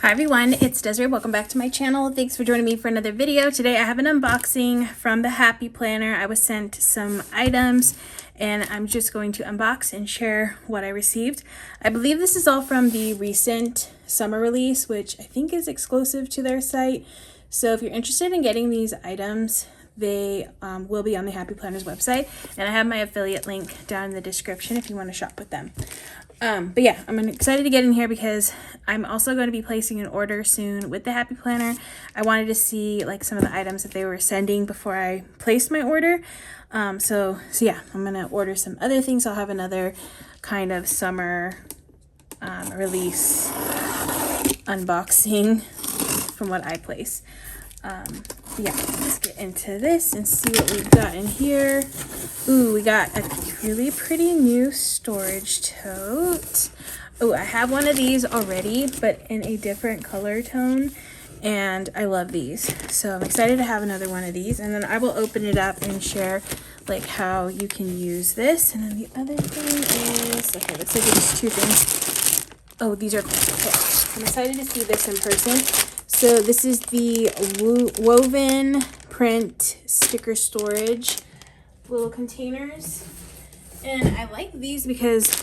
Hi everyone, it's Desiree. Welcome back to my channel. Thanks for joining me for another video. Today I have an unboxing from the Happy Planner. I was sent some items and I'm just going to unbox and share what I received. I believe this is all from the recent summer release, which I think is exclusive to their site. So if you're interested in getting these items, they will be on the Happy Planner's website, and I have my affiliate link down in the description if you want to shop with them. But yeah, I'm excited to get in here because I'm also going to be placing an order soon with the Happy Planner. I wanted to see like some of the items that they were sending before I placed my order. So yeah, I'm going to order some other things. I'll have another kind of summer release unboxing from what I place. Yeah, let's get into this and see what we've got in here. Ooh, we got a really pretty new storage tote. Oh, I have one of these already, but in a different color tone, and I love these. So I'm excited to have another one of these, and then I will open it up and share like how you can use this. And then the other thing is, okay, looks like it's two things. Oh, these are cool. Okay. I'm excited to see this in person. So this is the woven print sticker storage little containers, and I like these because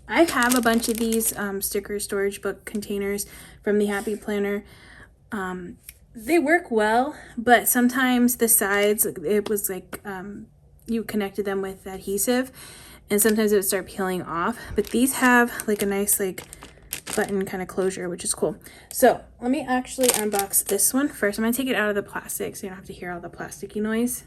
I have a bunch of these sticker storage book containers from the Happy Planner. They work well, but sometimes the sides, it was like you connected them with adhesive, and sometimes it would start peeling off. But these have like a nice like button kind of closure, which is cool. So let me actually unbox this one first. I'm gonna take it out of the plastic so you don't have to hear all the plasticky noise.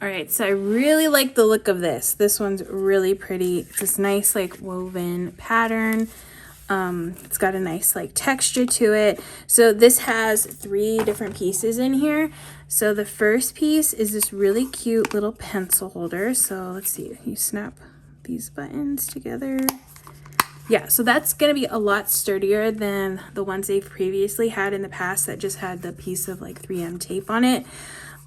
All right, so I really like the look of this. This one's really pretty. It's this nice like woven pattern. It's got a nice like texture to it. So this has 3 different pieces in here. So the first piece is this really cute little pencil holder. So let's see, you snap these buttons together. Yeah, so that's going to be a lot sturdier than the ones they've previously had in the past that just had the piece of like 3M tape on it.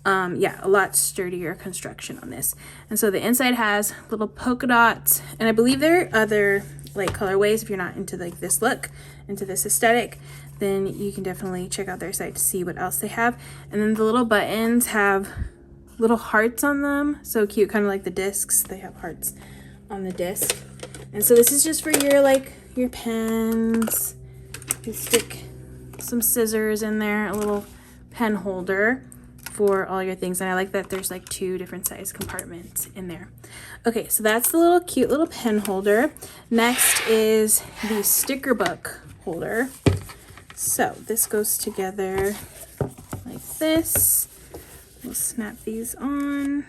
Yeah, a lot sturdier construction on this. And so the inside has little polka dots, and I believe there are other like colorways. If you're not into like this look, into this aesthetic, then you can definitely check out their site to see what else they have. And then the little buttons have little hearts on them. So cute, kind of like the discs. They have hearts on the disc. And so this is just for your like your pens. You stick some scissors in there, a little pen holder for all your things. And I like that there's like 2 different size compartments in there. Okay, so that's the little cute little pen holder. Next is the sticker book holder. So this goes together like this. We'll snap these on.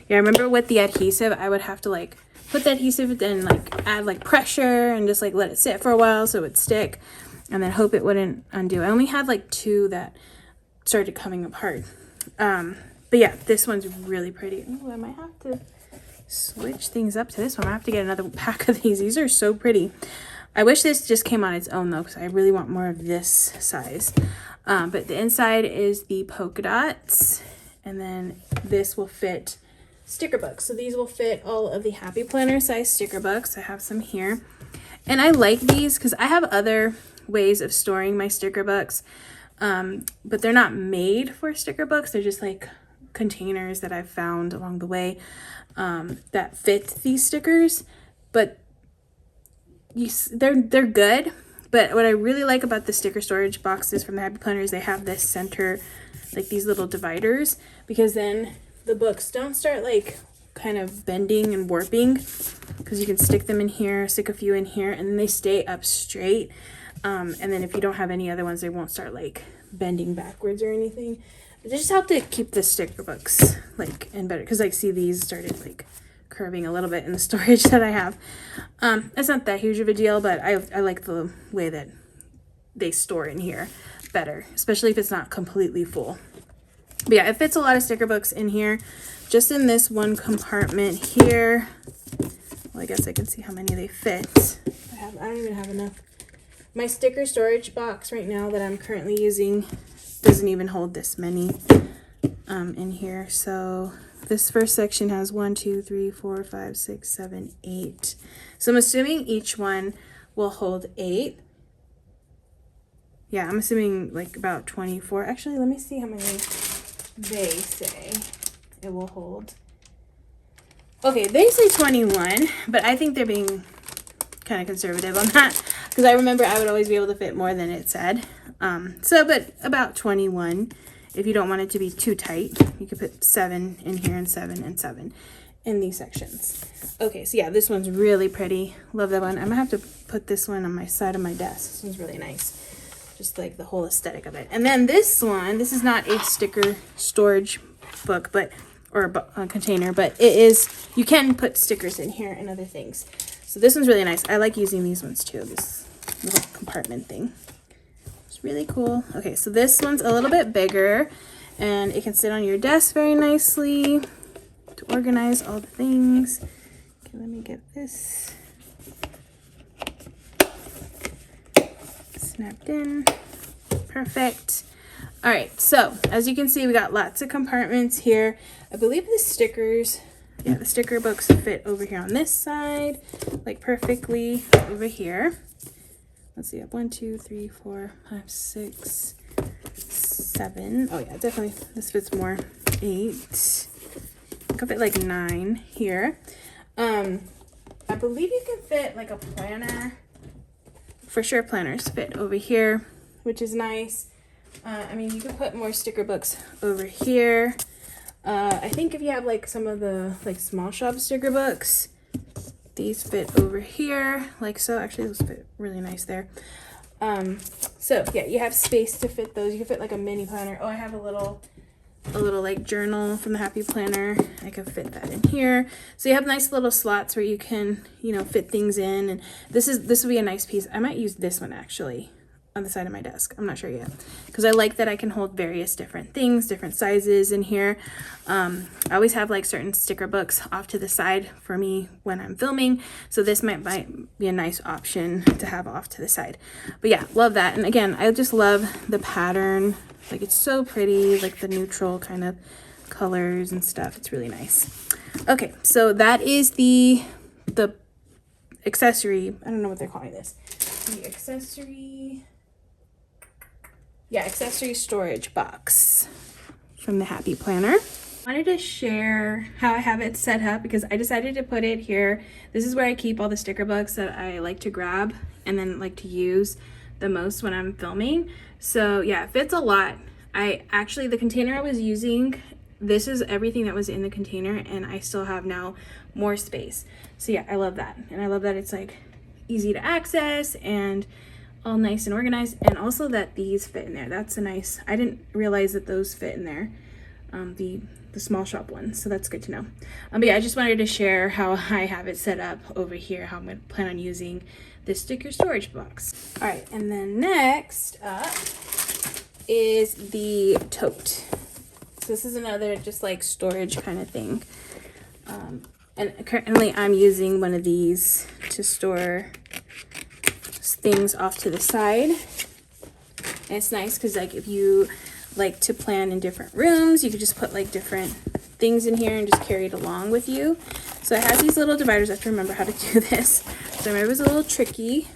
Yeah, I remember with the adhesive, I would have to like put the adhesive and like add like pressure and just like let it sit for a while so it would stick, and then hope it wouldn't undo. I only had like 2 that started coming apart. But yeah, this one's really pretty. Ooh, I might have to switch things up to this one. I have to get another pack of these. These are so pretty. I wish this just came on its own though, because I really want more of this size. But the inside is the polka dots, and then this will fit sticker books. So these will fit all of the Happy Planner size sticker books. I have some here, and I like these because I have other ways of storing my sticker books, but they're not made for sticker books. They're just like containers that I've found along the way that fit these stickers. But they're good. But what I really like about the sticker storage boxes from the Happy Planner is they have this center, like these little dividers, because then the books don't start like kind of bending and warping, because you can stick them in here, stick a few in here, and then they stay up straight. And then if you don't have any other ones, they won't start like bending backwards or anything. They just help to keep the sticker books like in better, because like see, these started like curving a little bit in the storage that I have. It's not that huge of a deal, but I like the way that they store in here better, especially if it's not completely full. But yeah, it fits a lot of sticker books in here, just in this one compartment here. Well, I guess I can see how many they fit. I don't even have enough. My sticker storage box right now that I'm currently using doesn't even hold this many in here. So this first section has 1, 2, 3, 4, 5, 6, 7, 8. So I'm assuming each one will hold 8. Yeah, I'm assuming like about 24. Actually, let me see how many they say it will hold. Okay, they say 21, but I think they're being kind of conservative on that because I remember I would always be able to fit more than it said. But about 21. If you don't want it to be too tight, you could put 7 in here and 7 and 7 in these sections. Okay, so yeah, this one's really pretty. Love that one. I'm gonna have to put this one on my side of my desk. This one's really nice. Just like the whole aesthetic of it. And then this one, this is not a sticker storage book, or a container, but it is, you can put stickers in here and other things. So this one's really nice. I like using these ones too, this little compartment thing. It's really cool. Okay, so this one's a little bit bigger and it can sit on your desk very nicely to organize all the things. Okay, let me get this snapped in. Perfect. All right, so as you can see, we got lots of compartments here. I believe the stickers, yeah, the sticker books fit over here on this side, like perfectly over here. Let's see, 1, 2, 3, 4, 5, 6, 7. Oh yeah, definitely, this fits more. 8. I could fit like 9 here. I believe you can fit like a planner. For sure, planners fit over here, which is nice. I mean, you could put more sticker books over here. I think if you have like some of the like small shop sticker books, these fit over here like so. Actually, those fit really nice there. So yeah, you have space to fit those. You can fit like a mini planner. Oh, I have a little like journal from the Happy Planner. I could fit that in here. So you have nice little slots where you can, you know, fit things in. And this will be a nice piece. I might use this one actually on the side of my desk. I'm not sure yet because I like that I can hold various different things, different sizes in here. I always have like certain sticker books off to the side for me when I'm filming, so this might be a nice option to have off to the side. But yeah, love that. And again, I just love the pattern. Like, it's so pretty, like the neutral kind of colors and stuff. It's really nice. Okay, so that is the accessory. I don't know what they're calling this. The accessory storage box from the Happy Planner. I wanted to share how I have it set up because I decided to put it here. This is where I keep all the sticker books that I like to grab and then like to use the most when I'm filming. So yeah, it fits a lot. The container I was using, this is everything that was in the container, and I still have now more space. So yeah, I love that. And I love that it's like easy to access and all nice and organized, and also that these fit in there. That's a nice, I didn't realize that those fit in there, the small shop ones, so that's good to know. But yeah, I just wanted to share how I have it set up over here, how I'm going to plan on using this sticker storage box. All right, and then next up is the tote. So this is another just like storage kind of thing. And currently I'm using one of these to store things off to the side. And it's nice because like if you like to plan in different rooms, you could just put like different things in here and just carry it along with you. So I have these little dividers. I have to remember how to do this. So I remember it was a little tricky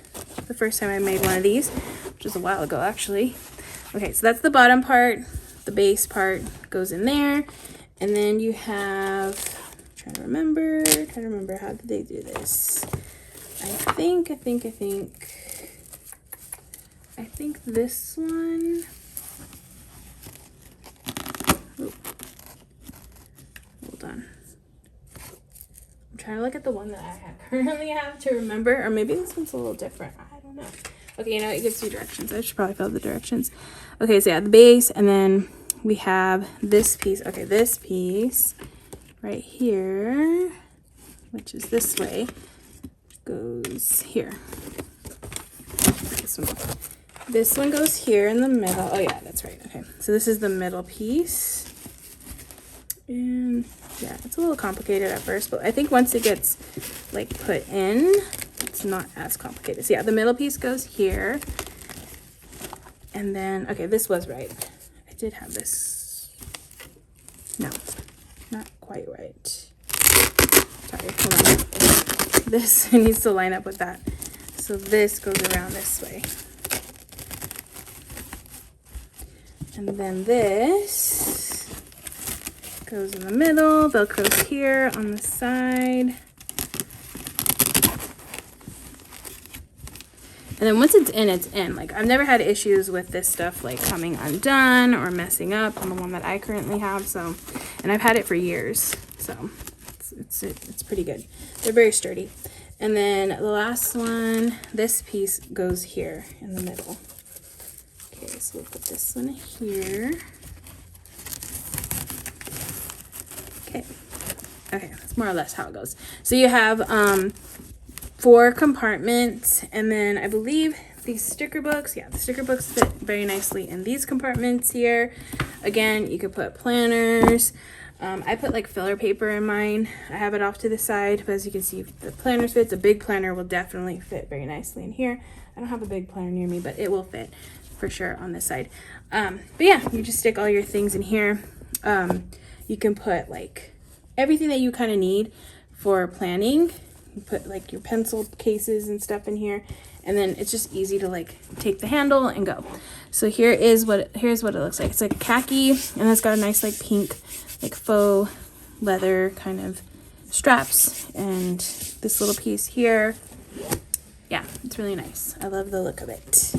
the first time I made one of these, which was a while ago actually. Okay, so that's the bottom part. The base part goes in there. And then you have, trying to remember how did they do this? I think this one. Ooh. Hold on. I'm trying to look at the one that I currently have to remember, or maybe this one's a little different. I don't know. Okay, you know, it gives you directions. I should probably fill the directions. Okay, so yeah, the base, and then we have this piece. Okay, this piece right here, which is this way, goes here. This one goes here in the middle. Oh yeah, that's right. Okay, so this is the middle piece. And yeah, it's a little complicated at first, but I think once it gets like put in, it's not as complicated. So yeah, the middle piece goes here. And then, okay, this was right. I did have this. No, not quite. quite right. Sorry, hold on. This needs to line up with that. So this goes around this way. And then this goes in the middle, Velcro's here on the side. And then once it's in, it's in. Like, I've never had issues with this stuff like coming undone or messing up on the one that I currently have. So, and I've had it for years. So it's pretty good. They're very sturdy. And then the last one, this piece goes here in the middle. Okay, so we'll put this one here. Okay. Okay, that's more or less how it goes. So you have 4 compartments, and then I believe these sticker books, yeah, the sticker books fit very nicely in these compartments here. Again, you could put planners. I put like filler paper in mine. I have it off to the side, but as you can see, the planners fit. The big planner will definitely fit very nicely in here. I don't have a big planner near me, but it will fit for sure on this side. But yeah, you just stick all your things in here. You can put like everything that you kind of need for planning. You put like your pencil cases and stuff in here, and then it's just easy to like take the handle and go. So here's what it looks like. It's like khaki, and it's got a nice like pink like faux leather kind of straps, and this little piece here. Yeah, it's really nice. I love the look of it.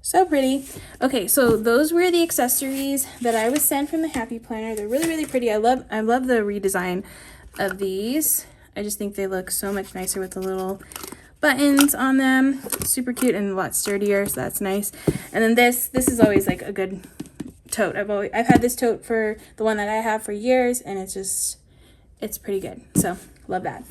So pretty. Okay, so those were the accessories that I was sent from the Happy Planner. They're really, really pretty. I love the redesign of these. I just think they look so much nicer with the little buttons on them. Super cute and a lot sturdier, so that's nice. And then this is always like a good tote. I've had this tote for the one that I have for years, and it's pretty good. So love that.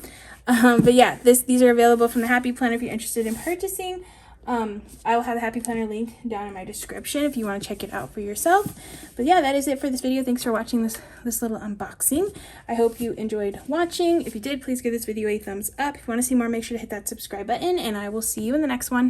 But yeah, these are available from the Happy Planner if you're interested in purchasing. I will have the Happy Planner link down in my description if you want to check it out for yourself. But yeah, that is it for this video. Thanks for watching this little unboxing. I hope you enjoyed watching. If you did, please give this video a thumbs up. If you want to see more, make sure to hit that subscribe button, and I will see you in the next one.